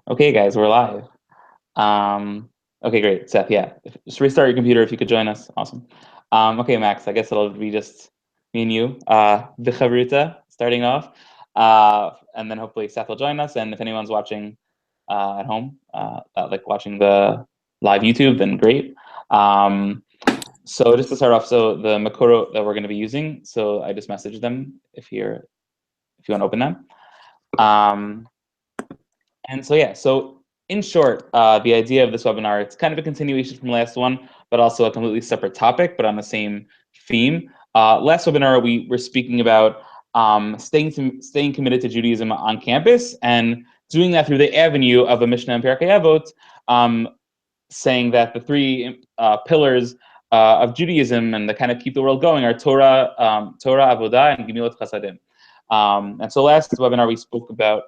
Okay, guys, we're live. Okay, great. Seth, yeah. Just restart your computer if you could join us. Awesome. Okay, Max, I guess it'll be just me and you. The Chavruta starting off. And then hopefully Seth will join us. And if anyone's watching at home, like watching the live YouTube, then great. So just to start off, so the Makoro that we're going to be using, so I just messaged them if you want to open them. And so, yeah, so in short, the idea of this webinar, it's kind of a continuation from the last one, but also a completely separate topic, but on the same theme. Last webinar, we were speaking about staying committed to Judaism on campus and doing that through the avenue of a Mishnah and Pirkei Avot, saying that the three pillars of Judaism and that kind of keep the world going are Torah, Avodah, and Gemilut Chasadim. And so last webinar, we spoke about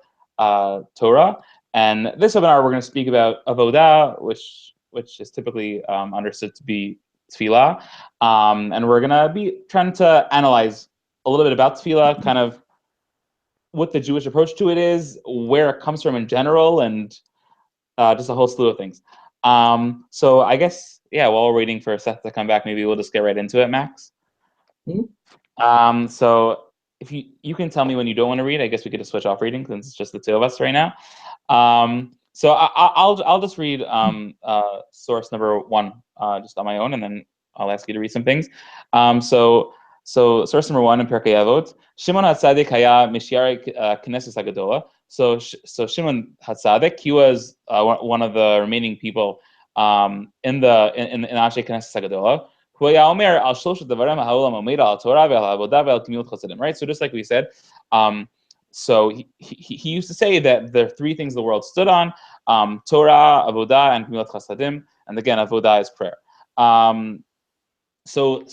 Torah. And this webinar, we're going to speak about avodah, which is typically understood to be tefillah. And we're going to be trying to analyze a little bit about tefillah, kind of what the Jewish approach to it is, where it comes from in general, and just a whole slew of things. So I guess, yeah, while we're waiting for Seth to come back, maybe we'll just get right into it, Max. So if you can tell me when you don't want to read, I guess we could just switch off reading since it's just the two of us right now. So I'll just read source number 1 just on my own, and then I'll ask you to read some things. So source number 1 in Pirkei Avot, Shimon HaTzadik haya mishiarei Knesset HaGadola. So Shimon HaTzadik, he was one of the remaining people in Anshe Knesset HaGadola. Right? So just like we said, so he used to say that there are 3 things the world stood on: Torah, Avodah, and Gemilut Chasadim. And again, Avodah is prayer. So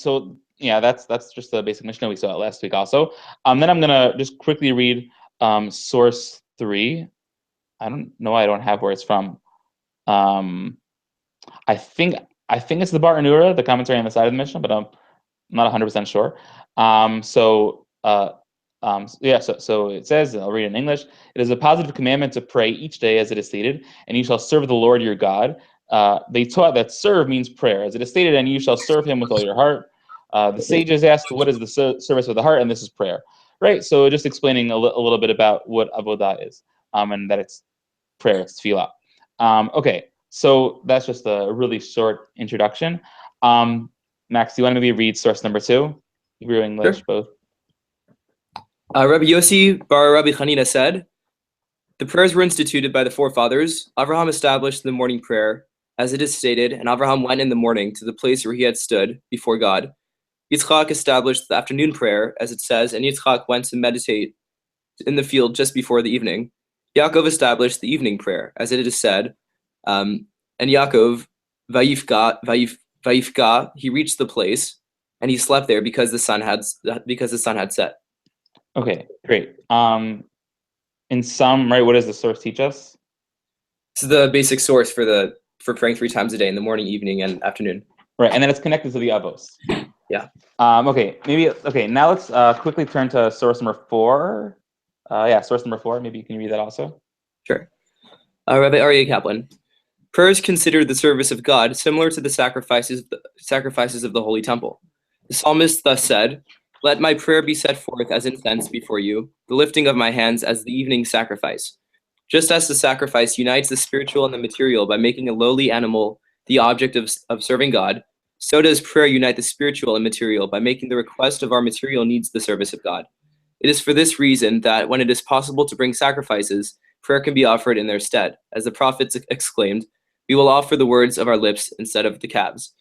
yeah, that's just the basic Mishnah we saw last week also. Then I'm gonna just quickly read source 3. I don't know why I don't have where it's from. I think it's the Bar Anura, the commentary on the side of the Mishnah, but I'm not 100% sure. So it says, and I'll read it in English: it is a positive commandment to pray each day, as it is stated, and you shall serve the Lord your God. They taught that serve means prayer, as it is stated, and you shall serve him with all your heart. The sages asked, what is the service of the heart? And this is prayer, right? So just explaining a little bit about what avodah is, and that it's prayer, it's tefillah. Okay, so that's just a really short introduction. Max, do you want to maybe read source number 2? Hebrew, English, both. Rabbi Yossi bar Rabbi Chanina said, the prayers were instituted by the forefathers. Abraham established the morning prayer, as it is stated, and Abraham went in the morning to the place where he had stood before God. Yitzchak established the afternoon prayer, as it says, and Yitzchak went to meditate in the field just before the evening. Yaakov established the evening prayer, as it is said, and Yaakov, Vayifka, he reached the place, and he slept there because the sun had set. Okay, great. In sum, right, what does the source teach us? This is the basic source for praying 3 times a day, in the morning, evening, and afternoon. Right, and then it's connected to the avos. Yeah. Okay, now let's quickly turn to source number 4. Source number 4. Maybe you can read that also. Sure. Rabbi Aryeh Kaplan. Prayer is considered the service of God, similar to the sacrifices of the Holy Temple. The psalmist thus said, let my prayer be set forth as incense before you, the lifting of my hands as the evening sacrifice. Just as the sacrifice unites the spiritual and the material by making a lowly animal the object of serving God, so does prayer unite the spiritual and material by making the request of our material needs the service of God. It is for this reason that when it is possible to bring sacrifices, prayer can be offered in their stead. As the prophets exclaimed, we will offer the words of our lips instead of the calves.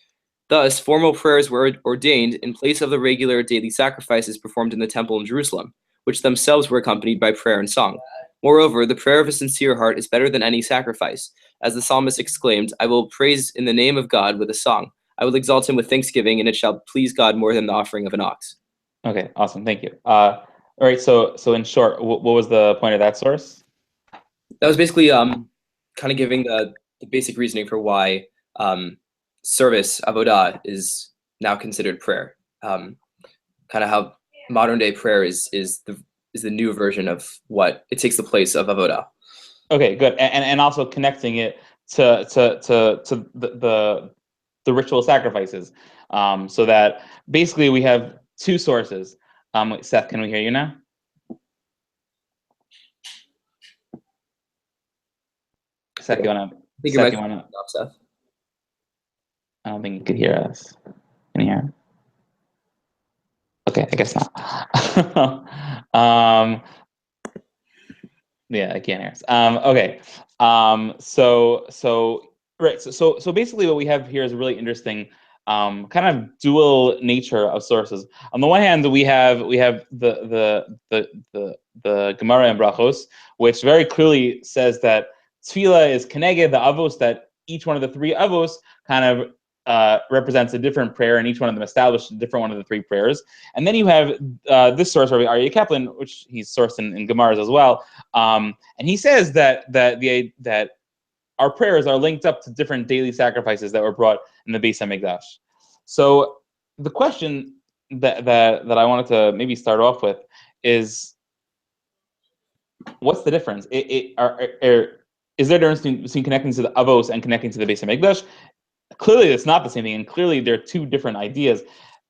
Thus, formal prayers were ordained in place of the regular daily sacrifices performed in the temple in Jerusalem, which themselves were accompanied by prayer and song. Moreover, the prayer of a sincere heart is better than any sacrifice. As the psalmist exclaimed, I will praise in the name of God with a song. I will exalt him with thanksgiving, and it shall please God more than the offering of an ox. Okay, awesome. Thank you. All right, so in short, what was the point of that source? That was basically kind of giving the basic reasoning for why service, avodah, is now considered prayer. Kind of how modern day prayer is the new version of what it takes the place of avodah. Okay, good, and also connecting it to the ritual sacrifices, so that basically we have two sources. Wait, Seth, can we hear you now? Seth, Yeah. you wanna? I think your Seth, you microphone wanna? is off, Seth. I don't think you could hear us. Can you hear? Okay, I guess not. Yeah, I can't hear us. Okay. Right. So basically, what we have here is a really interesting kind of dual nature of sources. On the one hand, we have the Gemara and Brachos, which very clearly says that tefillah is keneged the avos, that each one of the three avos kind of represents a different prayer, and each one of them established a different one of the three prayers. And then you have this source, Rabbi Aryeh Kaplan, which he's sourced in Gemaras as well, and he says that our prayers are linked up to different daily sacrifices that were brought in the Beis Hamikdash. So the question that I wanted to maybe start off with is, what's the difference? Is there a difference between connecting to the Avos and connecting to the Beis Hamikdash? Clearly, it's not the same thing, and clearly there are two different ideas.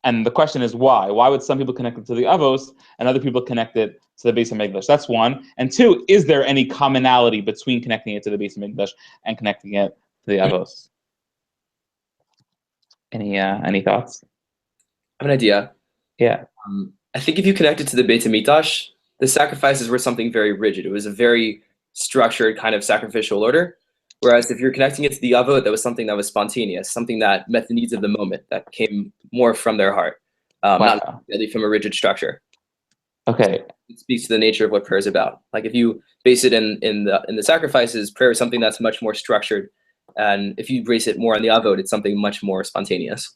And the question is why? Why would some people connect it to the Avos and other people connect it to the Beis Hamikdash? That's one. And two, is there any commonality between connecting it to the Beis Hamikdash and connecting it to the Avos? Any thoughts? I have an idea. Yeah. I think if you connect it to the Beit HaMikdash, the sacrifices were something very rigid. It was a very structured kind of sacrificial order. Whereas if you're connecting it to the Avot, that was something that was spontaneous, something that met the needs of the moment, that came more from their heart, not Wow. really from a rigid structure. Okay. It speaks to the nature of what prayer is about. Like if you base it in the sacrifices, prayer is something that's much more structured, and if you base it more on the Avot, it's something much more spontaneous.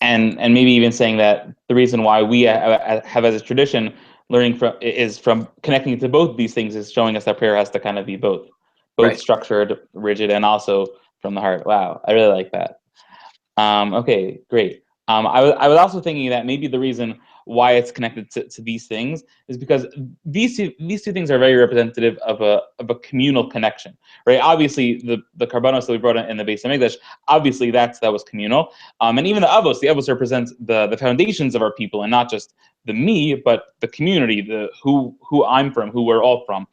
And maybe even saying that the reason why we have as a tradition learning from connecting to both these things is showing us that prayer has to kind of be both Right. structured, rigid, and also from the heart. Wow, I really like that. Okay, great. I was also thinking that maybe the reason why it's connected to these things is because these two things are very representative of a communal connection, right? Obviously, the karbanos that we brought in the Beis Hamikdash, obviously that was communal, and even the avos represents the foundations of our people, and not just the me, but the community, the who I'm from, who we're all from.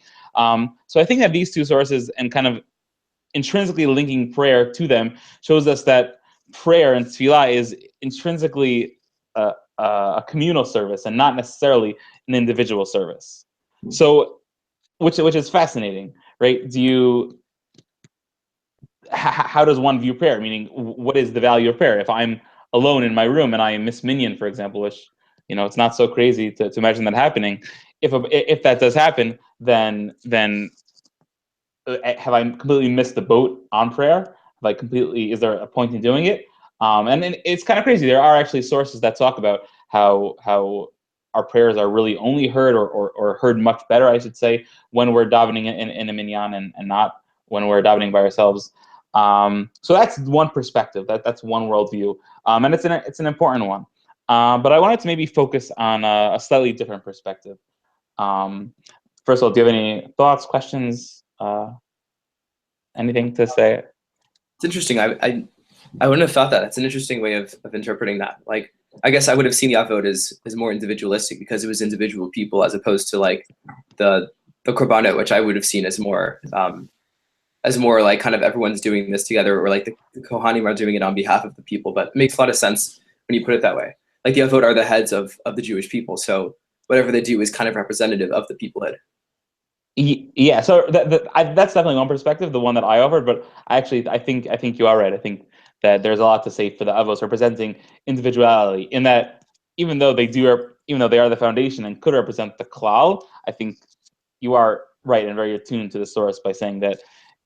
So I think that these two sources and kind of intrinsically linking prayer to them shows us that prayer and tefillah is intrinsically a communal service and not necessarily an individual service. So, which is fascinating, right? How does one view prayer? Meaning, what is the value of prayer? If I'm alone in my room and I miss minyan, for example, which it's not so crazy to imagine that happening. If that does happen, then have I completely missed the boat on prayer? Like completely, is there a point in doing it? And then it's kind of crazy. There are actually sources that talk about how our prayers are really only heard or heard much better, I should say, when we're davening in a minyan and not when we're davening by ourselves. So that's one perspective. That's one worldview, and it's an important one. But I wanted to maybe focus on a slightly different perspective. First of all, do you have any thoughts, questions? Anything to say? It's interesting. I wouldn't have thought that. It's an interesting way of interpreting that. Like, I guess I would have seen the upvote as more individualistic because it was individual people as opposed to like the korbanot, which I would have seen as more like kind of everyone's doing this together, or like the Kohanim are doing it on behalf of the people. But it makes a lot of sense when you put it that way. Like the upvote are the heads of the Jewish people, so whatever they do is kind of representative of the peoplehood. Yeah, so that's definitely one perspective, the one that I offered. But I think you are right. I think that there's a lot to say for the avos representing individuality. In that, even though they are the foundation and could represent the klal, I think you are right and very attuned to the source by saying that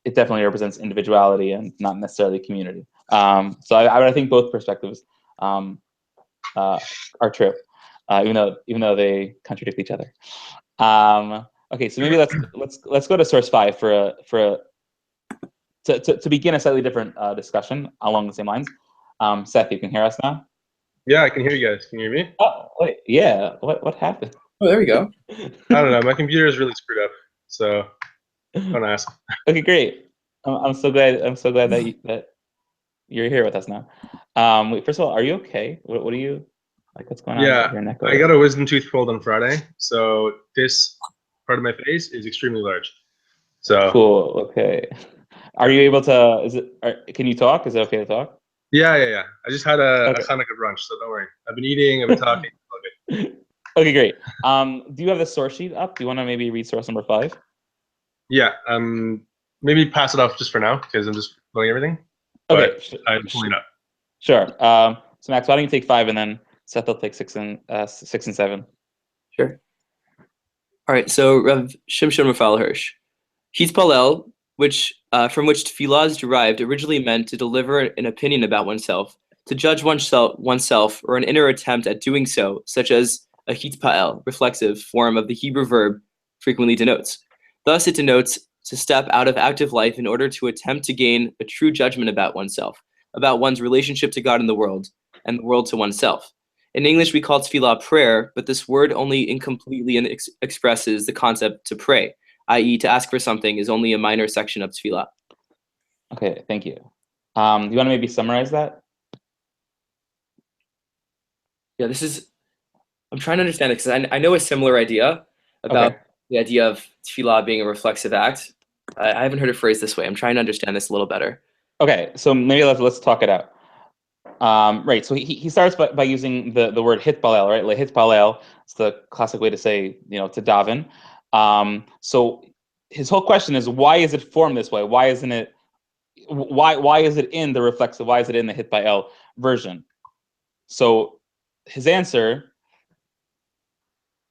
it definitely represents individuality and not necessarily community. So I think both perspectives are true, even though they contradict each other. Okay, so maybe let's go to source 5 to begin a slightly different discussion along the same lines. Seth, you can hear us now? Yeah, I can hear you guys. Can you hear me? Oh, wait, yeah. What happened? Oh, there we go. I don't know. My computer is really screwed up. So Don't ask. Okay, great. I'm so glad. I'm so glad that you're here with us now. Wait, first of all, are you okay? What are you like? What's going on with Yeah, your neck? I got a wisdom tooth pulled on Friday, so this part of my face is extremely large. So Cool. Okay. Are yeah, you able to? Can you talk? Is it okay to talk? yeah. I just had a Okay. Hanukkah brunch, so don't worry. I've been eating, I've been talking. Okay. Okay, great. Do you have the source sheet up? Do you want to maybe read source number 5? Yeah, maybe pass it off just for now because I'm just filling everything. But Okay, I'm pulling it up. sure. So Max, why don't you take 5 and then Seth will take 6 and 7. Sure. All right. So Rav Shimshon Raphael Hirsch. Hitpalel, from which tefillah is derived, originally meant to deliver an opinion about oneself, to judge oneself, or an inner attempt at doing so, such as a hitpael, reflexive form of the Hebrew verb, frequently denotes. Thus, it denotes to step out of active life in order to attempt to gain a true judgment about oneself, about one's relationship to God and the world to oneself. In English, we call tefillah prayer, but this word only incompletely expresses the concept to pray, i.e., to ask for something is only a minor section of tefillah. Okay, thank you. Do you want to maybe summarize that? Yeah, I'm trying to understand it because I know a similar idea about Okay. the idea of tefillah being a reflexive act. I haven't heard it phrased this way. I'm trying to understand this a little better. Okay, so maybe let's talk it out. Right. So he starts by using the word hitbalel, right? Like hitbalel. It's the classic way to say, to daven. So his whole question is, why is it formed this way? Why isn't it? Why is it in the reflexive? Why is it in the hit by L version? So his answer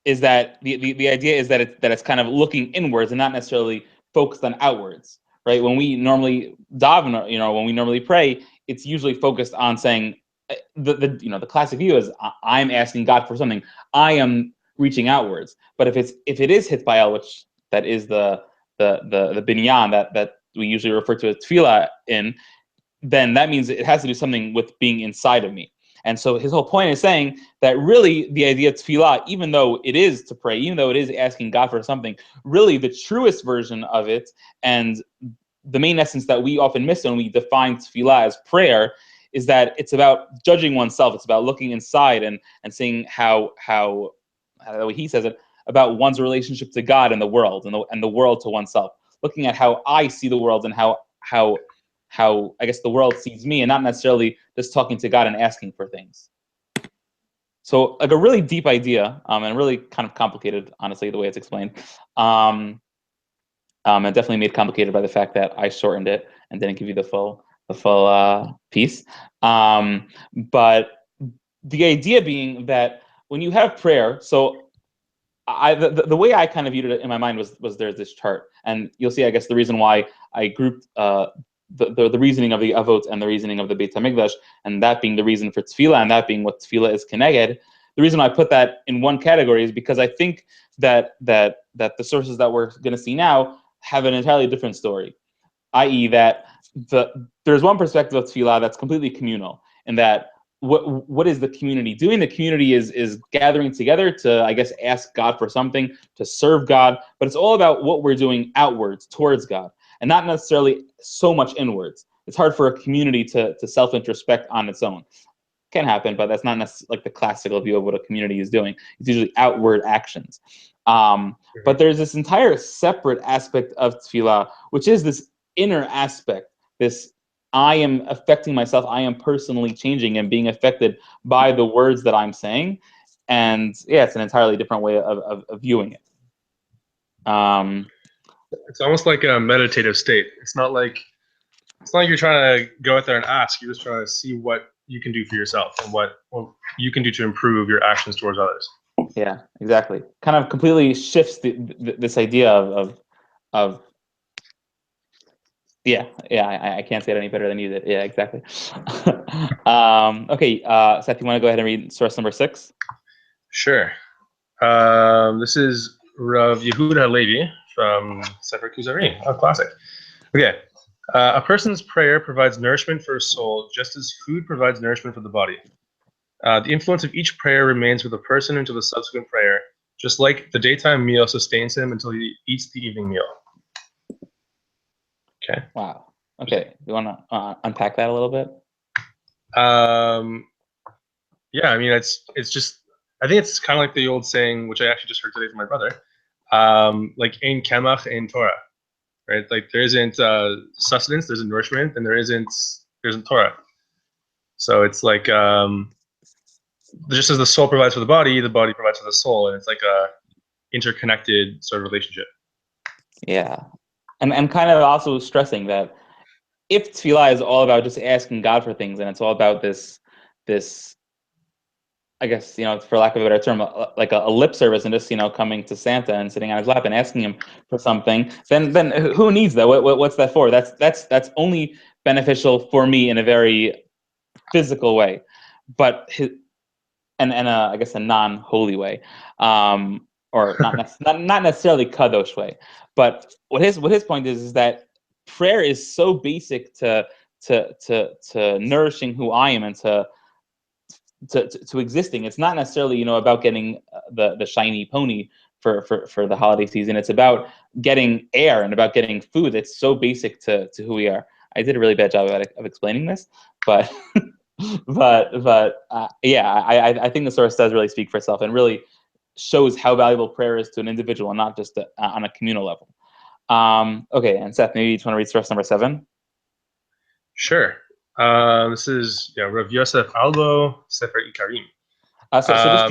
is that the idea is that it's kind of looking inwards and not necessarily focused on outwards, right? When we normally daven, when we normally pray, it's usually focused on saying the classic view is I'm asking God for something. I am reaching outwards. But if it is hit by El, which that is the binyan that we usually refer to as tefillah in, then that means it has to do something with being inside of me. And so his whole point is saying that really the idea of tefillah, even though it is to pray, even though it is asking God for something, really the truest version of it and the main essence that we often miss when we define tefillah as prayer is that it's about judging oneself. It's about looking inside and seeing how the way he says it, about one's relationship to God and the world and the world to oneself. Looking at how I see the world and how I guess the world sees me, and not necessarily just talking to God and asking for things. So like a really deep idea, and really kind of complicated, honestly, the way it's explained. And definitely made complicated by the fact that I shortened it and didn't give you the full piece. But the idea being that when you have prayer, so the way I kind of viewed it in my mind was there's this chart, and you'll see, I guess, the reason why I grouped the reasoning of the Avot and the reasoning of the Beit Hamikdash, and that being the reason for tefillah, and that being what tefillah is keneged. The reason why I put that in one category is because I think that the sources that we're going to see now have an entirely different story, i.e., that there's one perspective of tefillah that's completely communal, and that what is the community doing? The community is gathering together to, I guess, ask God for something, to serve God, but it's all about what we're doing outwards towards God, and not necessarily so much inwards. It's hard for a community to self-introspect on its own. Can happen, but that's not necessarily like the classical view of what a community is doing. It's usually outward actions. But there's this entire separate aspect of tefillah, which is this inner aspect, this I am affecting myself. I am personally changing and being affected by the words that I'm saying. And yeah, it's an entirely different way of viewing it. It's almost like a meditative state. It's not like you're trying to go out there and ask. You're just trying to see what you can do for yourself and what you can do to improve your actions towards others. Yeah, exactly. Kind of completely shifts this idea of yeah, I can't say it any better than you did. Yeah, exactly. Okay, Seth, you want to go ahead and read source number 6? Sure. This is Rav Yehuda Halevi from Sefer Kuzari. Oh, classic. Okay. A person's prayer provides nourishment for his soul, just as food provides nourishment for the body. The influence of each prayer remains with the person until the subsequent prayer, just like the daytime meal sustains him until he eats the evening meal. Okay. Wow. Okay. You want to unpack that a little bit? Yeah, I mean, it's just, I think it's kind of like the old saying, which I actually just heard today from my brother, like ein kemach, ein Torah, right? Like there isn't sustenance, there's nourishment, and there isn't Torah. So it's like just as the soul provides for the body provides for the soul, and it's like a interconnected sort of relationship. Yeah. And kind of also stressing that if tefillah is all about just asking God for things, and it's all about this, I guess, for lack of a better term, like a lip service, and just, coming to Santa and sitting on his lap and asking him for something, then who needs that? What's that for? That's only beneficial for me in a very physical way, but I guess a non-holy way, or not necessarily kadosh way. But what his point is that prayer is so basic to nourishing who I am and to existing. It's not necessarily about getting the shiny pony for the holiday season. It's about getting air and about getting food. It's so basic to who we are. I did a really bad job of explaining this, but yeah, I think the source does really speak for itself and really shows how valuable prayer is to an individual and not just on a communal level. Okay, and Seth, maybe you just want to read source number 7. Sure. This is Rav Yosef Albo, Sefer Ikarim. So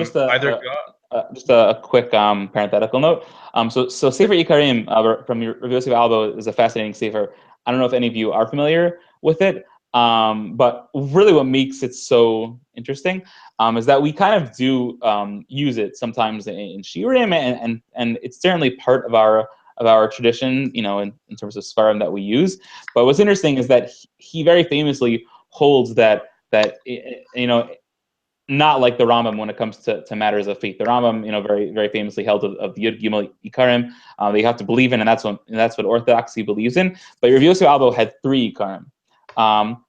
just a quick parenthetical note. So Sefer Ikarim from Rav Yosef Albo is a fascinating sefer. I don't know if any of you are familiar with it, but really what makes it so interesting is that we kind of do use it sometimes in shiurim, and it's certainly part of our tradition, in terms of svarim that we use. But what's interesting is that he very famously holds that not like the Rambam when it comes to matters of faith. The Rambam, very very famously held of the Yud Gimel Ikarim that you have to believe in, and that's what Orthodoxy believes in. But Rav Yosef Albo had 3 Ikarim.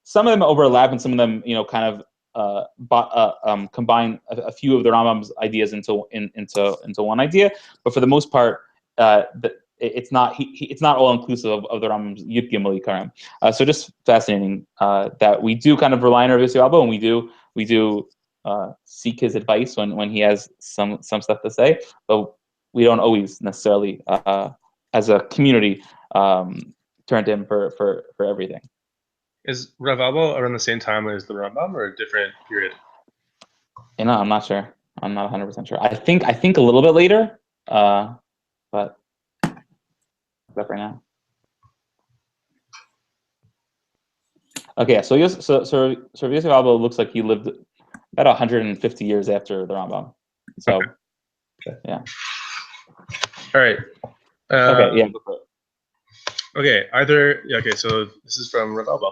Some of them overlap, and some of them, kind of combine a few of the Rambam's ideas into one idea. But for the most part, it's not it's not all inclusive of the Rambam's Yud Gimel Ikarim. So just fascinating that we do kind of rely on Rav Yosef Albo, and we do seek his advice when he has some stuff to say, but we don't always necessarily, as a community, turn to him for everything. Is Rav Albo around the same time as the Rambam, or a different period? I'm not sure. I'm not 100% sure. I think a little bit later, but up right now. Okay, so Rav Yosef Albo looks like he lived about 150 years after the Rambam. So, Okay. Yeah. All right. Okay. Yeah. Okay. So this is from Rav Alba.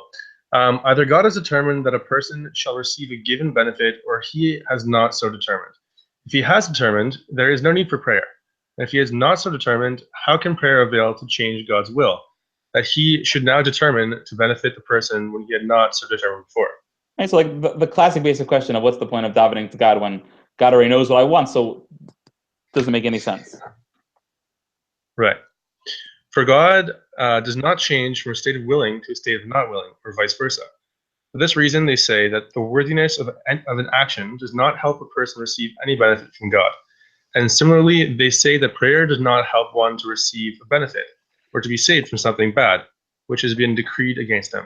Either God has determined that a person shall receive a given benefit, or he has not so determined. If he has determined, there is no need for prayer. And if he has not so determined, how can prayer avail to change God's will, that he should now determine to benefit the person when he had not so determined before? Right, so like the classic basic question of what's the point of davening to God when God already knows what I want, so it doesn't make any sense. Right. For God does not change from a state of willing to a state of not willing, or vice versa. For this reason, they say that the worthiness of an action does not help a person receive any benefit from God. And similarly, they say that prayer does not help one to receive a benefit or to be saved from something bad, which has been decreed against him.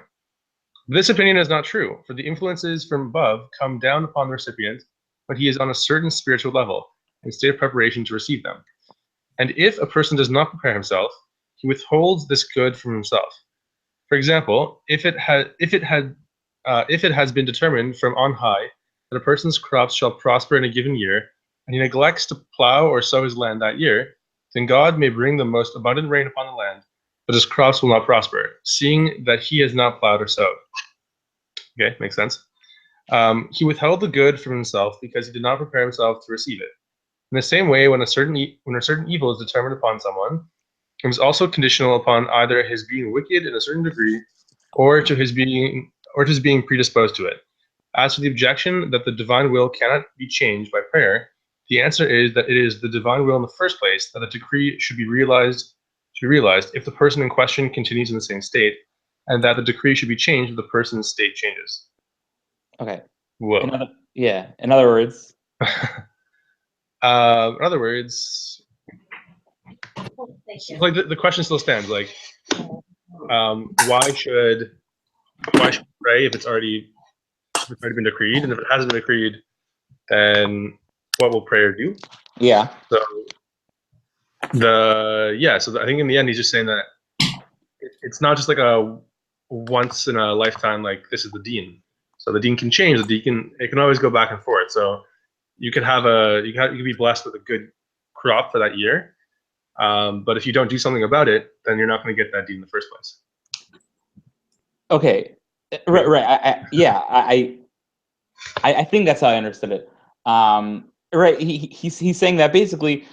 This opinion is not true, for the influences from above come down upon the recipient when he is on a certain spiritual level, in state of preparation to receive them. And if a person does not prepare himself, he withholds this good from himself. For example, if it has been determined from on high that a person's crops shall prosper in a given year, and he neglects to plow or sow his land that year, then God may bring the most abundant rain upon the land, but his crops will not prosper, seeing that he has not plowed or sowed. Okay, makes sense. He withheld the good from himself because he did not prepare himself to receive it. In the same way, when a certain evil is determined upon someone, it was also conditional upon either his being wicked in a certain degree, or to his being predisposed to it. As for the objection that the divine will cannot be changed by prayer, the answer is that it is the divine will in the first place that a decree should be realized be realized if the person in question continues in the same state, and that the decree should be changed if the person's state changes. Okay. Whoa. In other words. In other words, like the question still stands. Like, why should we pray if it's already been decreed, and if it hasn't been decreed, then what will prayer do? Yeah. So I think in the end he's just saying that it's not just like a once in a lifetime, like this is the deen. So the deen can change. It can always go back and forth. So you could be blessed with a good crop for that year, but if you don't do something about it, then you're not going to get that deen in the first place. Okay. Right. I think that's how I understood it. Right. He's saying that basically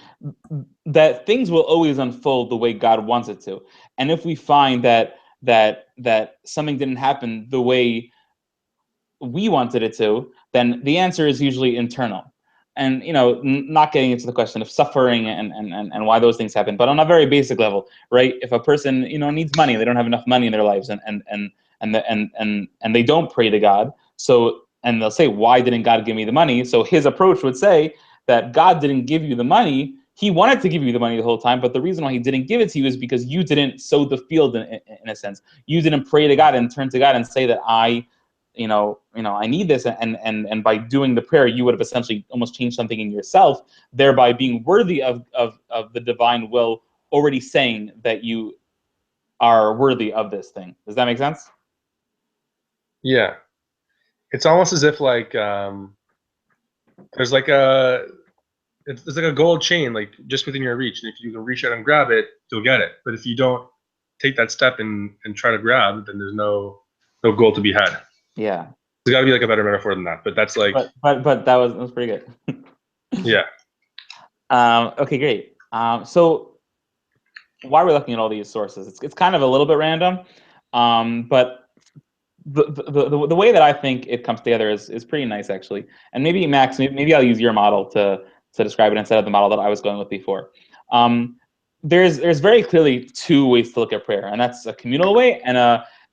that things will always unfold the way God wants it to, and if we find that something didn't happen the way we wanted it to, then the answer is usually internal. And not getting into the question of suffering and why those things happen, but on a very basic level, right? If a person needs money, they don't have enough money in their lives, and they don't pray to God, and they'll say, why didn't God give me the money? So his approach would say that God didn't give you the money. He wanted to give you the money the whole time, but the reason why he didn't give it to you is because you didn't sow the field in a sense. You didn't pray to God and turn to God and say that I need this, and by doing the prayer, you would have essentially almost changed something in yourself, thereby being worthy of the divine will, already saying that you are worthy of this thing. Does that make sense? Yeah. It's almost as if like there's like it's like a gold chain like just within your reach, and if you can reach out and grab it, you'll get it. But if you don't take that step and try to grab, then there's no goal to be had. Yeah. There's got to be like a better metaphor than that. But that's like. But that was pretty good. Yeah. Okay, great. So why we're looking at all these sources, it's kind of a little bit random, but the way that I think it comes together is pretty nice, actually. And maybe Max, maybe I'll use your model to describe it instead of the model that I was going with before. There's very clearly two ways to look at prayer, and that's a communal way and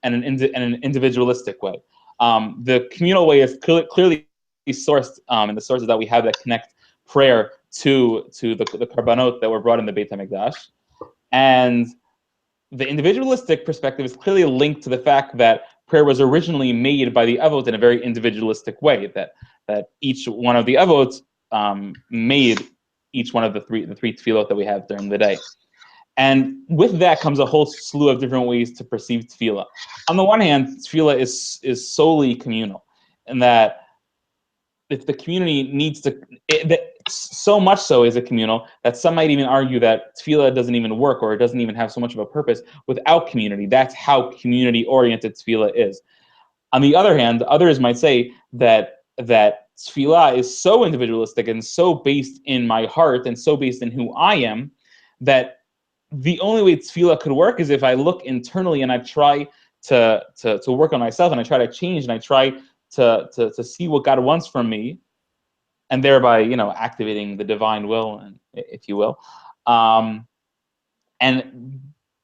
an individualistic way. The communal way is clearly sourced in the sources that we have that connect prayer to the karbanot that were brought in the Beit HaMikdash, and the individualistic perspective is clearly linked to the fact that prayer was originally made by the avot in a very individualistic way. That each one of the avot made each one of the three tefillot that we have during the day. And with that comes a whole slew of different ways to perceive tefillah. On the one hand, tefillah is solely communal, in that if the community needs to, so much so is it communal that some might even argue that tefillah doesn't even work, or it doesn't even have so much of a purpose without community. That's how community-oriented tefillah is. On the other hand, others might say that tefillah is so individualistic and so based in my heart and so based in who I am, that the only way tefillah could work is if I look internally and I try to work on myself, and I try to change, and I try to see what God wants from me, and thereby activating the divine will, and if you will. And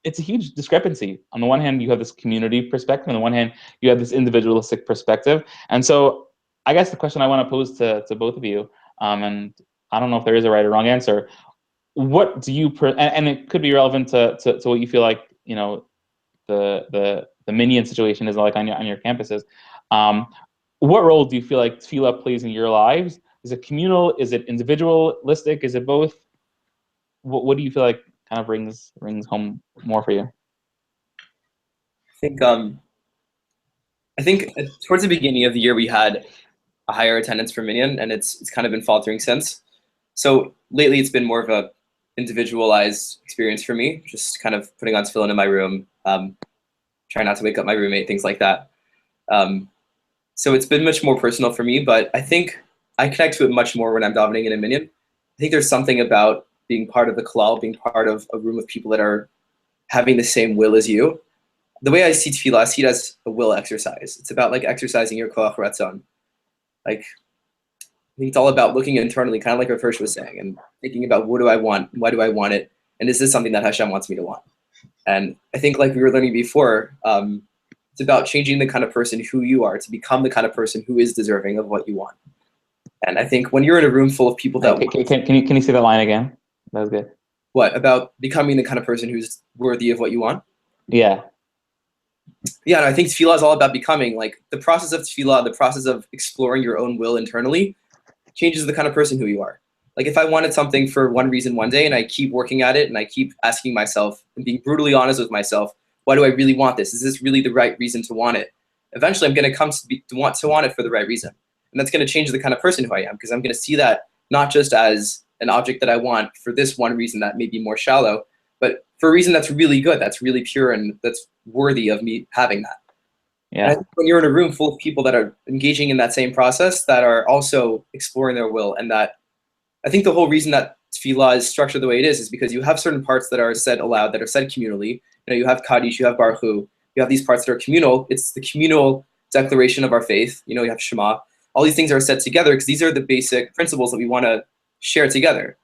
it's a huge discrepancy. On the one hand, you have this community perspective. On the one hand, you have this individualistic perspective. And so I guess the question I want to pose to both of you, and I don't know if there is a right or wrong answer, what do you, and it could be relevant to what you feel like, the minion situation is like on your campuses. What role do you feel like tefillah plays in your lives? Is it communal? Is it individualistic? Is it both? What do you feel like kind of rings home more for you? I think towards the beginning of the year we had a higher attendance for Minyan, and it's kind of been faltering since. So lately it's been more of a individualized experience for me, just kind of putting on tefillin in my room, trying not to wake up my roommate, things like that. So it's been much more personal for me, but I think I connect to it much more when I'm davening in a minyan. I think there's something about being part of the klal, being part of a room of people that are having the same will as you. The way I see tefillah, I see it as a will exercise. It's about like exercising your koach ratzon. Like, I think it's all about looking internally, kind of like Rav Hirsch was saying, and thinking about what do I want, why do I want it, and is this something that Hashem wants me to want? And I think, like we were learning before, it's about changing the kind of person who you are to become the kind of person who is deserving of what you want. And I think when you're in a room full of people that can you say that line again? That was good. what about becoming the kind of person who's worthy of what you want? Yeah. Yeah, and I think tefillah is all about becoming. Like the process of tefillah, the process of exploring your own will internally, changes the kind of person who you are. Like if I wanted something for one reason one day and I keep working at it and I keep asking myself and being brutally honest with myself, why do I really want this? Is this really the right reason to want it? Eventually I'm going to come to want it for the right reason. And that's going to change the kind of person who I am, because I'm going to see that not just as an object that I want for this one reason that may be more shallow, but for a reason that's really good, that's really pure, and that's worthy of me having that. Yeah. And I think when you're in a room full of people that are engaging in that same process, that are also exploring their will, and that I think the whole reason that tefillah is structured the way it is because you have certain parts that are said aloud, that are said communally. You know, you have Kaddish, you have Baruch Hu, you have these parts that are communal. It's the communal declaration of our faith. You know, you have Shema. All these things are said together because these are the basic principles that we want to share together.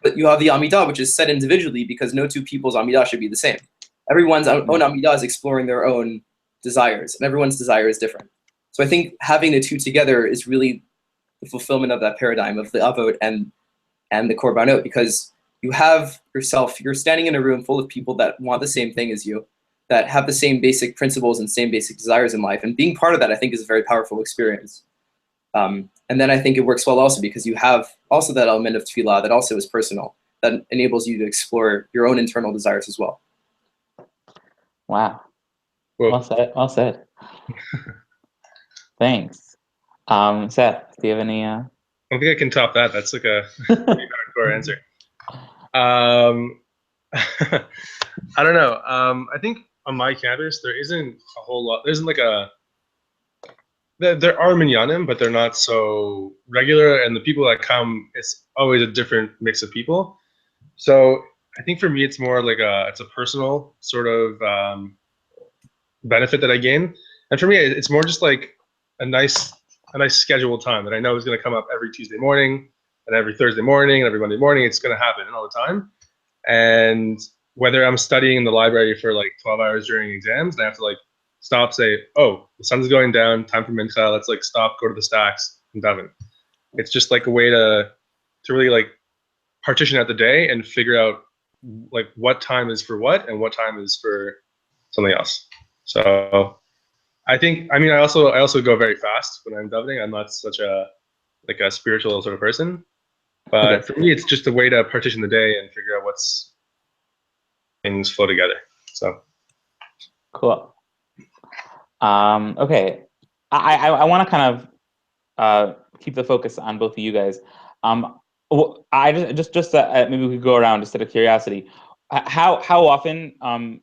But you have the Amidah, which is said individually because no two people's Amidah should be the same. Everyone's own Amidah is exploring their own desires, and everyone's desire is different. So I think having the two together is really the fulfillment of that paradigm of the avot and the korbanot, because you have yourself, you're standing in a room full of people that want the same thing as you, that have the same basic principles and same basic desires in life. And being part of that, I think, is a very powerful experience. And then I think it works well also because you have also that element of tefillah that also is personal, that enables you to explore your own internal desires as well. Wow. Well, Well said. Well said. Thanks. Seth, do you have any? I don't think I can top that. That's like a pretty hardcore answer. I don't know. I think on my campus there isn't a whole lot. There isn't like a. There are minyanim, but they're not so regular. And the people that come, it's always a different mix of people. So I think for me, it's more like it's a personal sort of benefit that I gain. And for me, it's more just like a nice scheduled time that I know is going to come up every Tuesday morning and every Thursday morning and every Monday morning. It's going to happen all the time. And whether I'm studying in the library for like 12 hours during exams, and I have to like stop, say, oh, the sun's going down, time for mincha, let's like stop, go to the stacks and daven. It's just like a way to really like partition out the day and figure out like what time is for what and what time is for something else. So I think, I mean, I also go very fast when I'm davening. I'm not such a spiritual sort of person, but Okay. for me, it's just a way to partition the day and figure out what's things flow together. So Cool. Okay. I want to kind of keep the focus on both of you guys. I just maybe we could go around just out of curiosity. How often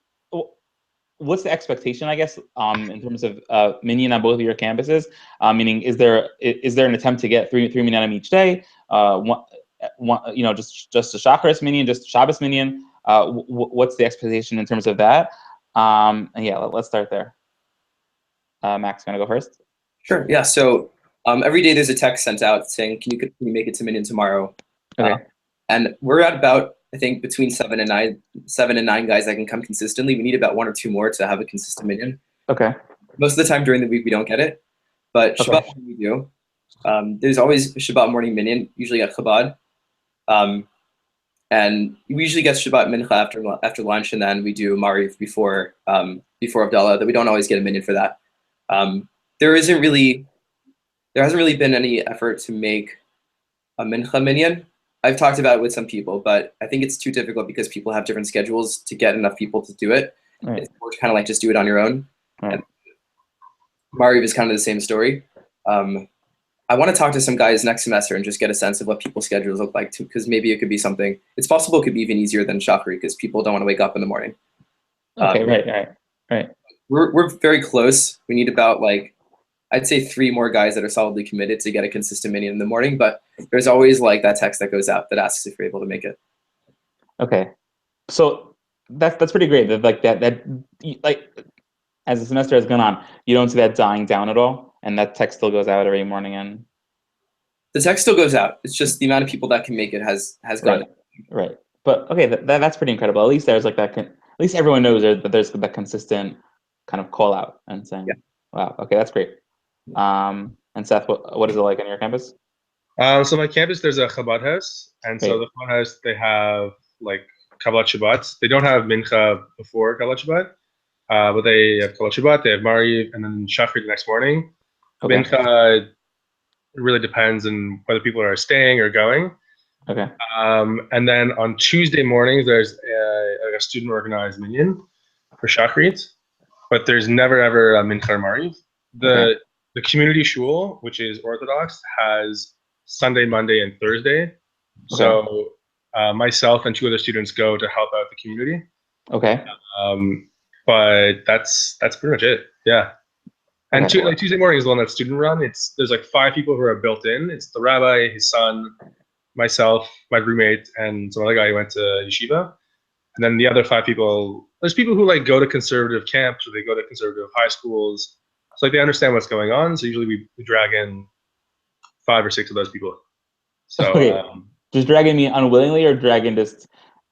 what's the expectation, I guess, in terms of minyan on both of your campuses? Meaning, is there an attempt to get three minyanim each day? One, just a Shacharis minyan, just Shabbos minyan. What's the expectation in terms of that? And yeah, let's start there. Max, gonna go first? Sure. Yeah. So every day there's a text sent out saying, can you make it to minyan tomorrow? Okay. And we're at about, I think, between 7 and 9 guys that can come consistently. We need about 1 or 2 more to have a consistent minyan. Okay. Most of the time during the week we don't get it, but Okay. Shabbat we do. There's always a Shabbat morning minyan, usually at Chabad, and we usually get Shabbat mincha after lunch, and then we do Mariv before Abdallah. That we don't always get a minyan for that. There hasn't really been any effort to make a mincha minyan. I've talked about it with some people, but I think it's too difficult because people have different schedules to get enough people to do it. Right. It's more kind of like just do it on your own. Right. And Mariv is kind of the same story. I want to talk to some guys next semester and just get a sense of what people's schedules look like too, because maybe it could be something. It's possible it could be even easier than Shachri because people don't want to wake up in the morning. Okay. Right. We're very close. We need about I'd say 3 more guys that are solidly committed to get a consistent minyan in the morning, but there's always that text that goes out that asks if you're able to make it. Okay. So that's pretty great. That as the semester has gone on, you don't see that dying down at all, and that text still goes out every morning. And the text still goes out. It's just the amount of people that can make it has gone down. Right. But okay, that's pretty incredible. At least there's that least everyone knows that there's that consistent kind of call out and saying, Yeah. wow, okay, that's great. And Seth, what is it like on your campus? So my campus, there's a Chabad house, and so Great. the Chabad house, they have like Kabbalat Shabbat. They don't have Mincha before Kabbalat Shabbat, but they have Kabbalat Shabbat, they have Mariv, and then Shachrit the next morning. Okay. Mincha, it really depends on whether people are staying or going. Okay. And then on Tuesday mornings, there's a student organized minyan for Shachrit, but there's never ever a Mincha or Mariv. The community shul, which is Orthodox, has Sunday, Monday, and Thursday. So myself and two other students go to help out the community. Okay. But that's pretty much it. Yeah. And Okay. Tuesday morning is the one that's student run. There's like 5 people who are built in. It's the rabbi, his son, myself, my roommate, and some other guy who went to yeshiva. And then the other 5 people, there's people who like go to conservative camps or they go to conservative high schools. So like they understand what's going on. So usually we drag in 5 or 6 of those people. So Okay. Just dragging me unwillingly or dragging just,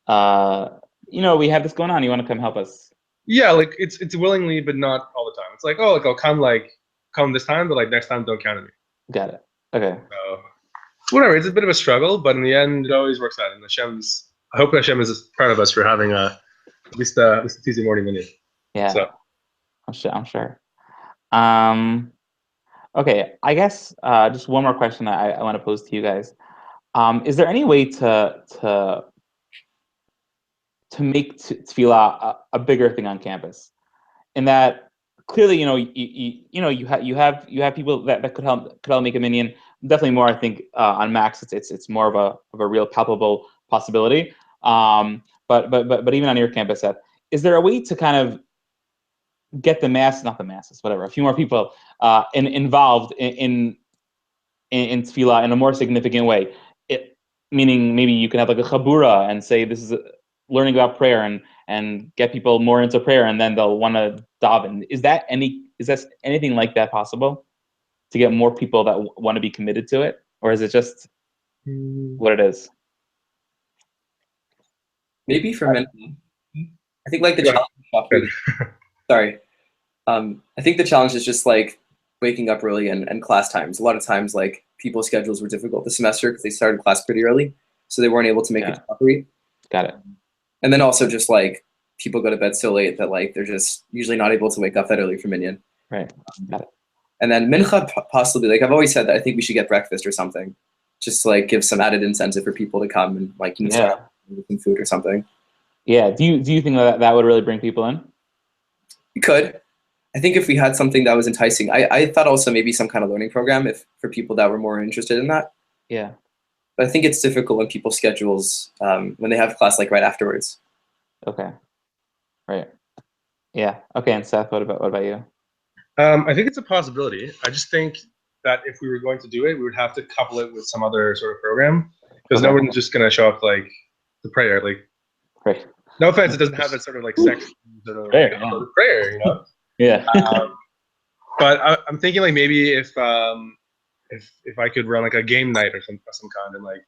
we have this going on. You want to come help us? yeah, like it's willingly, but not all the time. It's like, oh, like I'll come this time, but like next time don't count on me. Got it. Okay. So whatever, it's a bit of a struggle, but in the end, it always works out. And I hope Hashem is proud of us for having at least this Tuesday morning minute. Yeah. So I'm sure. Okay. I guess just one more question that I want to pose to you guys. Is there any way to make tefillah a bigger thing on campus? In that clearly, you have people that could help make a minyan. Definitely more, I think, on Max, it's more of a real palpable possibility. But even on your campus, Seth, is there a way to kind of get not the masses, whatever, a few more people involved in tefillah in a more significant way? Meaning maybe you can have like a chabura and say this is learning about prayer and get people more into prayer, and then they'll want to daven. Is that anything like that possible to get more people that want to be committed to it, or is it just what it is? Maybe for men, I think like the challenge. Sorry, I think the challenge is just like waking up early and class times. A lot of times, like people's schedules were difficult this semester because they started class pretty early, so they weren't able to make it properly. Got it. And then also just like people go to bed so late that like they're just usually not able to wake up that early for minyan. Right. Got it. And then mincha possibly, like I've always said that I think we should get breakfast or something, just to like give some added incentive for people to come and like start with some food or something. Yeah. Do you think that would really bring people in? We could. I think if we had something that was enticing, I thought also maybe some kind of learning program for people that were more interested in that. Yeah. But I think it's difficult when people's schedules, when they have class like right afterwards. Okay. Right. Yeah. Okay. And Seth, what about you? I think it's a possibility. I just think that if we were going to do it, we would have to couple it with some other sort of program, because no one's just going to show up like the prayer. Like, right. No offense, it doesn't have that sort of like sex sort of prayer, Yeah. But I'm thinking like maybe if I could run like a game night or some kind, and like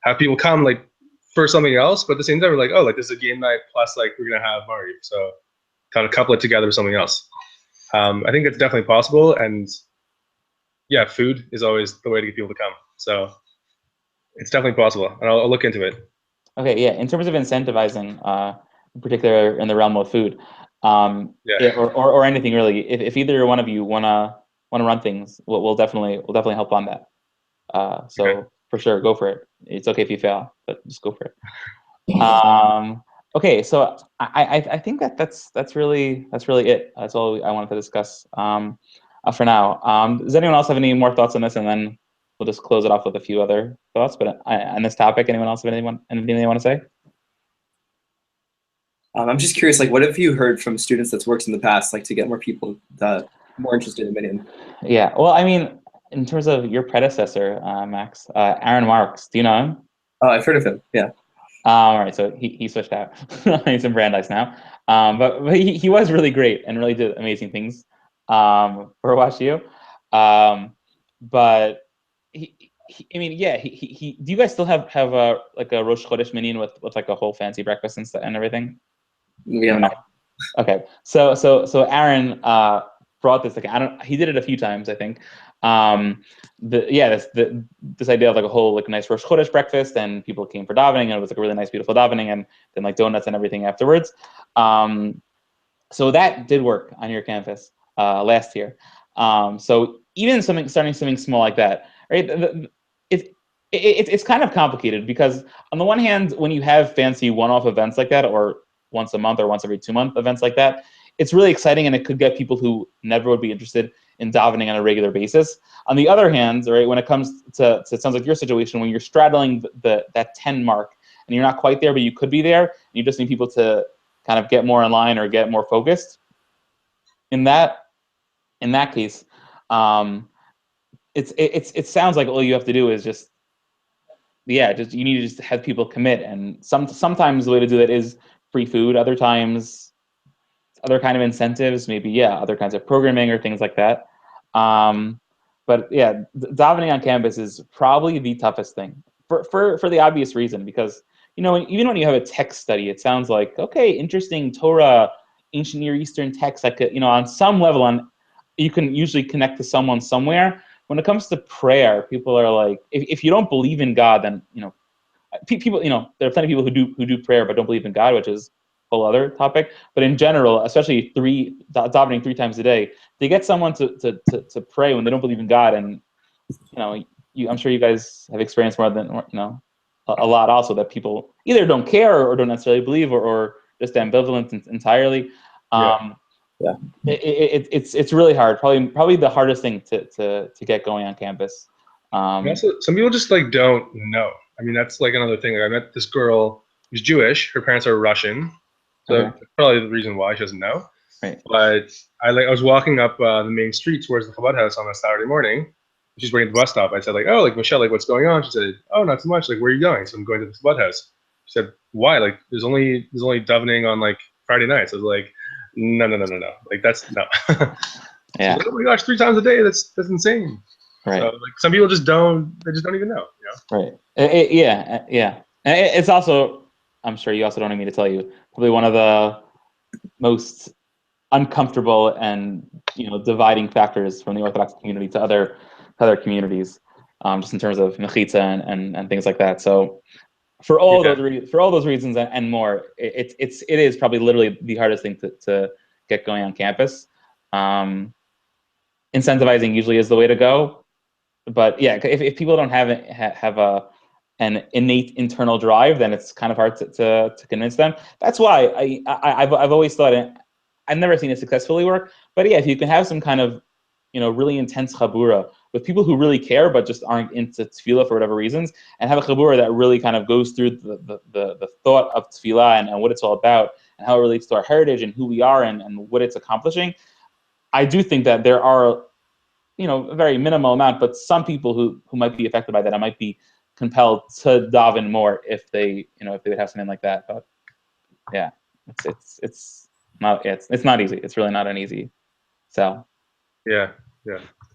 have people come like for something else, but at the same time we're like, oh, like this is a game night plus like we're gonna have Mario, so kind of couple it together with something else. I think it's definitely possible, and yeah, food is always the way to get people to come, so it's definitely possible, and I'll look into it. Okay, yeah. In terms of incentivizing, in particular in the realm of food, or anything really, if either one of you wanna run things, we'll definitely help on that. So for sure, go for it. It's okay if you fail, but just go for it. Okay, so I think that's really it. That's all I wanted to discuss for now. Does anyone else have any more thoughts on this, and then we'll just close it off with a few other thoughts. But on this topic, anyone else have anything they want to say? I'm just curious, like, what have you heard from students that's worked in the past, like, to get more people more interested in minyan? Yeah, well, I mean, in terms of your predecessor, Max, Aaron Marks, do you know him? Oh, I've heard of him. Yeah. All right, so he switched out. He's in Brandeis now. But he was really great and really did amazing things for WashU. But I mean, yeah, he do you guys still have a like a Rosh Chodesh minyan with like a whole fancy breakfast and everything? Yeah. No. Okay. So Aaron brought this. Like, he did it a few times, I think. This idea of like a whole like nice Rosh Chodesh breakfast, and people came for davening, and it was like a really nice, beautiful davening, and then like donuts and everything afterwards. So that did work on your campus last year. So even starting something small like that, right? It's kind of complicated because on the one hand, when you have fancy one-off events like that, or once a month or once every 2 month events like that, it's really exciting, and it could get people who never would be interested in davening on a regular basis. On the other hand, right, when it comes to it sounds like your situation, when you're straddling that 10 mark and you're not quite there, but you could be there, and you just need people to kind of get more in line or get more focused. In that case, it sounds like all you have to do is just you need to just have people commit, and sometimes the way to do it is free food. Other times, other kind of incentives, maybe other kinds of programming or things like that. But davening on campus is probably the toughest thing for the obvious reason, because even when you have a text study, it sounds like, okay, interesting Torah, ancient Near Eastern text. Like, on some level, you can usually connect to someone somewhere. When it comes to prayer, people are like, if you don't believe in God, then people, there are plenty of people who do prayer but don't believe in God, which is a whole other topic. But in general, especially davening 3 times a day, they get someone to pray when they don't believe in God, and I'm sure you guys have experienced more than a lot also, that people either don't care or don't necessarily believe, or just ambivalent entirely. It's really hard. Probably the hardest thing to get going on campus. And also, some people just like don't know. I mean, that's like another thing. Like, I met this girl who's Jewish. Her parents are Russian, so that's probably the reason why she doesn't know. Right. But I was walking up the main street towards the Chabad house on a Saturday morning. She's waiting at the bus stop. I said, like, oh, like, Michelle, like, what's going on? She said, oh, not too much. Like, where are you going? So I'm going to the Chabad house. She said, why? Like, there's only davening on like Friday nights. I was like, no. Like, that's no. Yeah. Like, oh my gosh, 3 times a day. That's insane. Right. So, like, some people just don't even know. Right. Yeah. And it's also, I'm sure you also don't need me to tell you, probably one of the most uncomfortable and dividing factors from the Orthodox community to other communities, just in terms of mechitza and things like that. So for all those reasons and more, it is probably literally the hardest thing to get going on campus. Incentivizing usually is the way to go, but if people don't have an innate internal drive, then it's kind of hard to convince them. That's why I've always thought, I've never seen it successfully work, but if you can have some kind of really intense chabura with people who really care but just aren't into tefillah for whatever reasons, and have a chabura that really kind of goes through the thought of tefillah and what it's all about and how it relates to our heritage and who we are and what it's accomplishing. I do think that there are a very minimal amount, but some people who might be affected by that, I might be compelled to daven more if they would have something like that. But it's not easy. It's really not an easy sell. Yeah.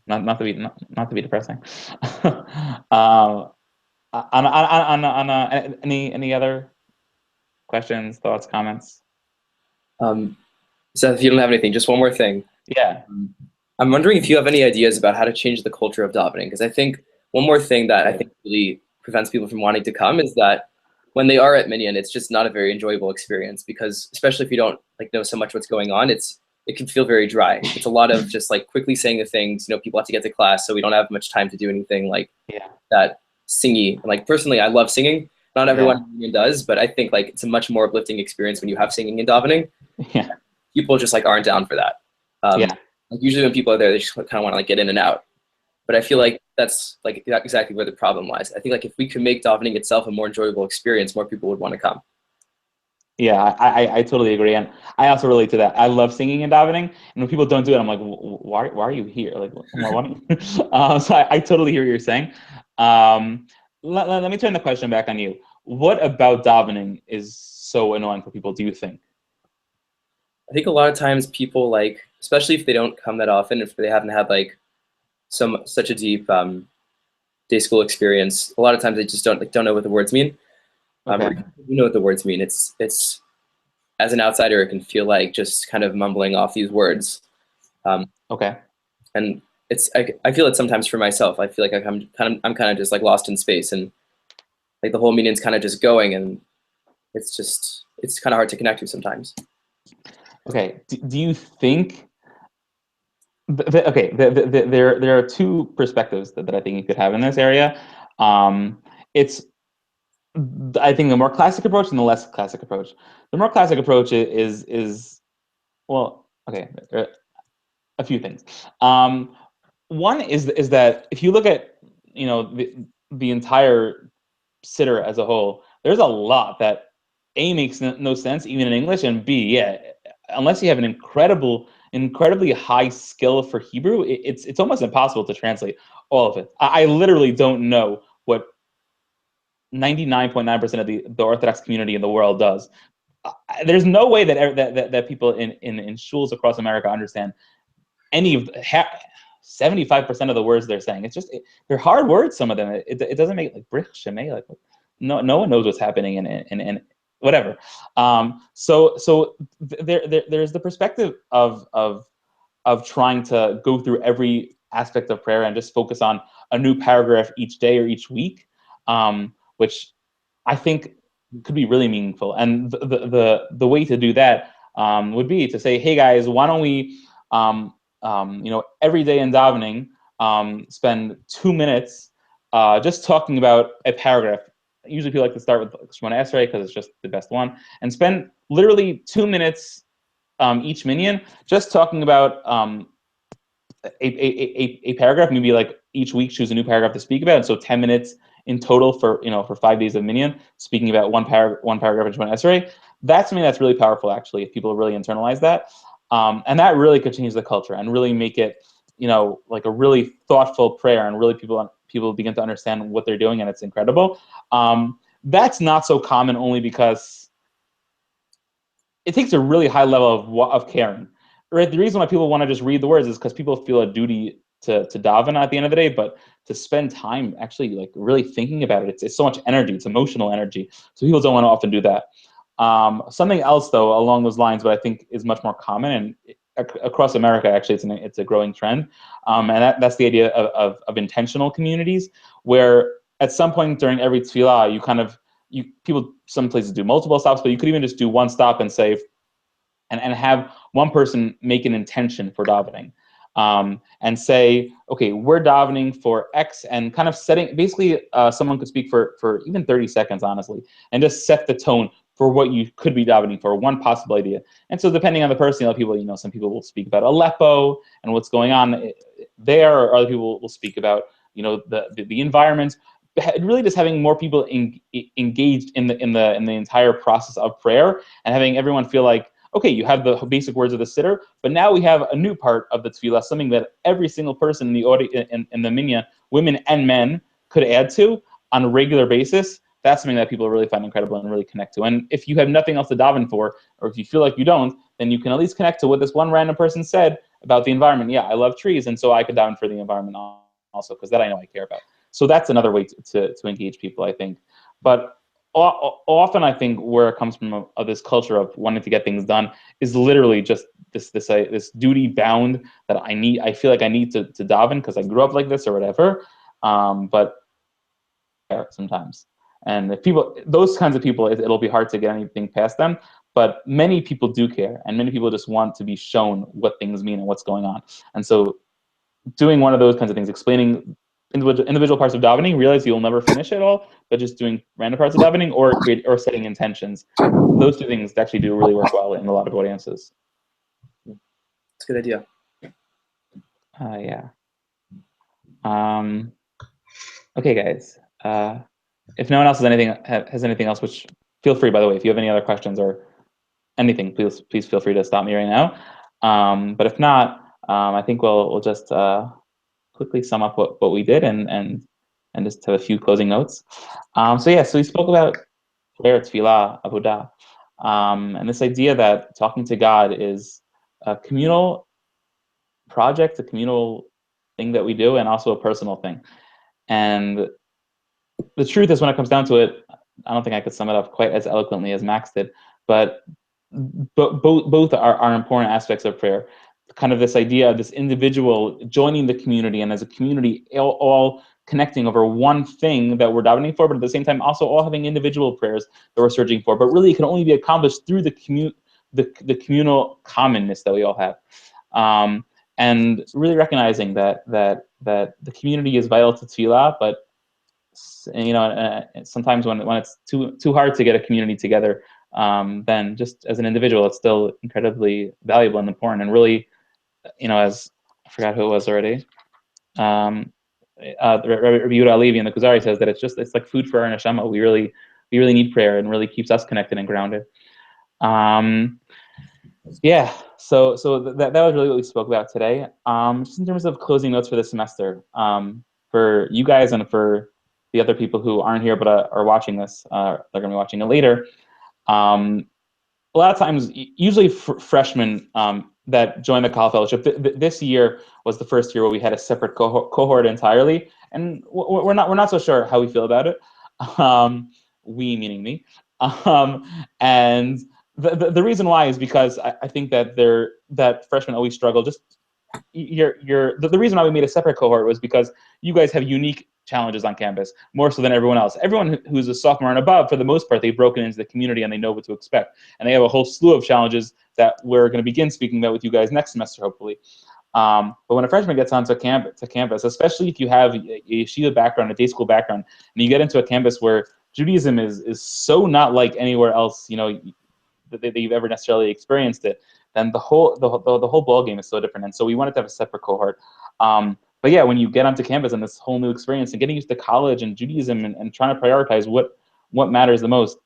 Not to be depressing. Any other questions, thoughts, comments? Seth, if you don't have anything, just one more thing. Yeah. I'm wondering if you have any ideas about how to change the culture of davening, because I think one more thing that I think really prevents people from wanting to come is that when they are at Minyan, it's just not a very enjoyable experience, because especially if you don't know so much what's going on, it can feel very dry. It's a lot of just like quickly saying the things. People have to get to class, so we don't have much time to do anything like that singing. Like, personally, I love singing. Not everyone in Minyan does, but I think like it's a much more uplifting experience when you have singing and davening. Yeah. People just like aren't down for that. Like, usually when people are there, they just kind of want to like get in and out. But I feel like that's like exactly where the problem lies. I think like if we can make davening itself a more enjoyable experience, more people would want to come. Yeah, I totally agree, and I also relate to that. I love singing and davening, and when people don't do it, I'm like, why are you here? Like, so I totally hear what you're saying. Let me turn the question back on you. What about davening is so annoying for people, do you think? I think a lot of times people, like, especially if they don't come that often, if they haven't had like such a deep day school experience, a lot of times they just don't know what the words mean. Okay. You know what the words mean. It's as an outsider, it can feel like just kind of mumbling off these words. Okay. And I feel it sometimes for myself. I feel like I'm kind of just like lost in space, and like the whole meaning's kind of just going, and it's kind of hard to connect to sometimes. Okay. Do you think? There are two perspectives that I think you could have in this area. It's I think the more classic approach and the less classic approach. The more classic approach is well, okay, a few things. One is that if you look at the entire sitter as a whole, there's a lot that A makes no sense even in English, and B, yeah, unless you have an incredibly high skill for Hebrew, it's almost impossible to translate all of it. I literally don't know what 99.9% of the Orthodox community in the world does. There's no way that people in shuls across America understand any of 75% of the words they're saying. It's just they're hard words. Some of them. It doesn't make like brich shemay. Like no one knows what's happening in whatever. There's the perspective of trying to go through every aspect of prayer and just focus on a new paragraph each day or each week, which I think could be really meaningful. And the way to do that would be to say, hey guys, why don't we every day in davening spend 2 minutes just talking about a paragraph. Usually people like to start with Shemona Esrei because it's just the best one, and spend literally 2 minutes each minyan just talking about a paragraph. Maybe like each week choose a new paragraph to speak about, and so 10 minutes in total for 5 days of minyan, speaking about one paragraph in Shemona Esrei. That's something that's really powerful, actually, if people really internalize that. And that really could change the culture and really make it, like a really thoughtful prayer, and really people begin to understand what they're doing, and it's incredible. That's not so common only because it takes a really high level of caring, right? The reason why people want to just read the words is because people feel a duty to daven at the end of the day, but to spend time actually like really thinking about it, it's so much energy, it's emotional energy. So people don't want to often do that. Something else though along those lines, but I think is much more common and across America, actually, it's a growing trend, and that's the idea of intentional communities, where at some point during every tefillah, people some places do multiple stops, but you could even just do one stop and say, and have one person make an intention for davening, and say, okay, we're davening for X, and kind of setting, basically, someone could speak for even 30 seconds, honestly, and just set the tone for what you could be davening for, one possible idea. And so depending on the person, some people will speak about Aleppo and what's going on there, or other people will speak about, the environment. Really just having more people engaged in the entire process of prayer, and having everyone feel like, okay, you have the basic words of the siddur, but now we have a new part of the tefillah, something that every single person in the audience, in the minyan, women and men, could add to on a regular basis. That's something that people really find incredible and really connect to. And if you have nothing else to daven for, or if you feel like you don't, then you can at least connect to what this one random person said about the environment. Yeah, I love trees, and so I could daven for the environment also, because that I know I care about. So that's another way to engage people, I think. But often I think where it comes from of this culture of wanting to get things done is literally just this duty bound that I feel like I need to daven because I grew up like this or whatever. But sometimes. And if those kinds of people, it'll be hard to get anything past them. But many people do care, and many people just want to be shown what things mean and what's going on. And so doing one of those kinds of things, explaining individual parts of davening, realize you'll never finish it all, but just doing random parts of davening, or setting intentions. Those two things actually do really work well in a lot of audiences. It's a good idea. Yeah. Okay, guys. If no one else has anything else, which feel free, by the way, if you have any other questions or anything, please feel free to stop me right now. But if not, I think we'll just quickly sum up what we did and just have a few closing notes. So we spoke about prayer, tefillah, avodah, and this idea that talking to God is a communal project, a communal thing that we do, and also a personal thing. And the truth is, when it comes down to it, I don't think I could sum it up quite as eloquently as Max did, but both are important aspects of prayer. Kind of this idea of this individual joining the community, and as a community all connecting over one thing that we're davening for, but at the same time also all having individual prayers that we're searching for. But really, it can only be accomplished through the communal commonness that we all have, and really recognizing that the community is vital to tefillah, but sometimes when it's too hard to get a community together, then just as an individual, it's still incredibly valuable and important. And really, as I forgot who it was already, Rabbi Yehuda Halevi in the Kuzari says that it's like food for our neshama. We really need prayer, and really keeps us connected and grounded. Yeah, so that was really what we spoke about today. Just in terms of closing notes for this semester, for you guys and for the other people who aren't here but are watching this, they're going to be watching it later. A lot of times, usually freshmen that join the Kahal Fellowship, this year was the first year where we had a separate cohort entirely, and we're not so sure how we feel about it. We meaning me, and the reason why is because I think that freshmen always struggle. Just the reason why we made a separate cohort was because you guys have unique challenges on campus, more so than everyone else. Everyone who's a sophomore and above, for the most part, they've broken into the community and they know what to expect. And they have a whole slew of challenges that we're going to begin speaking about with you guys next semester, hopefully. But when a freshman gets onto campus, especially if you have a yeshiva background, a day school background, and you get into a campus where Judaism is so not like anywhere else, that you've ever necessarily experienced it, then the whole ball game is so different. And so we wanted to have a separate cohort. But yeah, when you get onto campus and this whole new experience and getting used to college and Judaism and trying to prioritize what matters the most,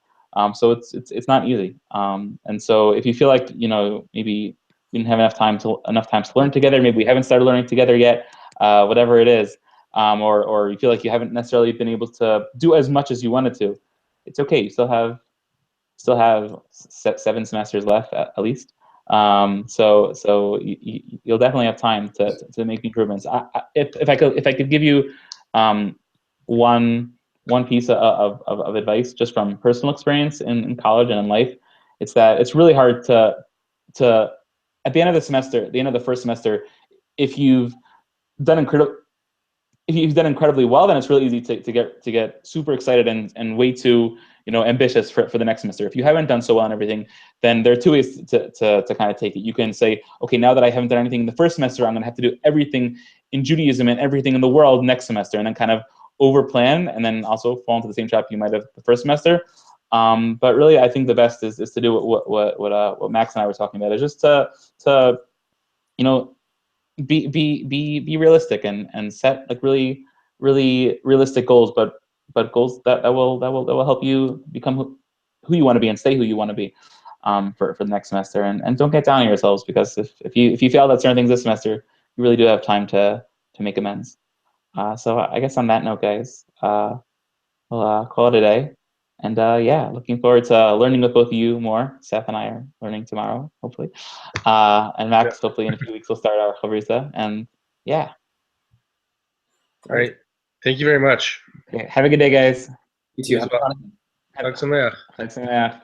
so it's not easy. And so if you feel like maybe we didn't have enough time to learn together, maybe we haven't started learning together yet, whatever it is, or you feel like you haven't necessarily been able to do as much as you wanted to, it's okay. You still have 7 semesters left at least. So you'll definitely have time to make improvements. If I could give you one piece of advice just from personal experience in college and in life, it's that it's really hard to at the end of the semester, at the end of the first semester, if you've done incredibly well, then it's really easy to get super excited and way too ambitious for the next semester. If you haven't done so well and everything, then there are two ways to kind of take it. You can say, okay, now that I haven't done anything in the first semester, I'm going to have to do everything in Judaism and everything in the world next semester, and then kind of over plan, and then also fall into the same trap you might have the first semester. But really, I think the best is to do what Max and I were talking about, is just to be realistic and set like really realistic goals, but goals that will help you become who you want to be and stay who you want to be for the next semester. And don't get down on yourselves, because if you failed at certain things this semester, you really do have time to make amends. So I guess on that note, guys, we'll call it a day. And yeah, looking forward to learning with both of you more. Seth and I are learning tomorrow, hopefully. And Max, hopefully in a few weeks we'll start our Chavrusa. And yeah. All right. Thank you very much. Okay. Have a good day, guys. You too. As well. Chag Sameach. Chag Sameach.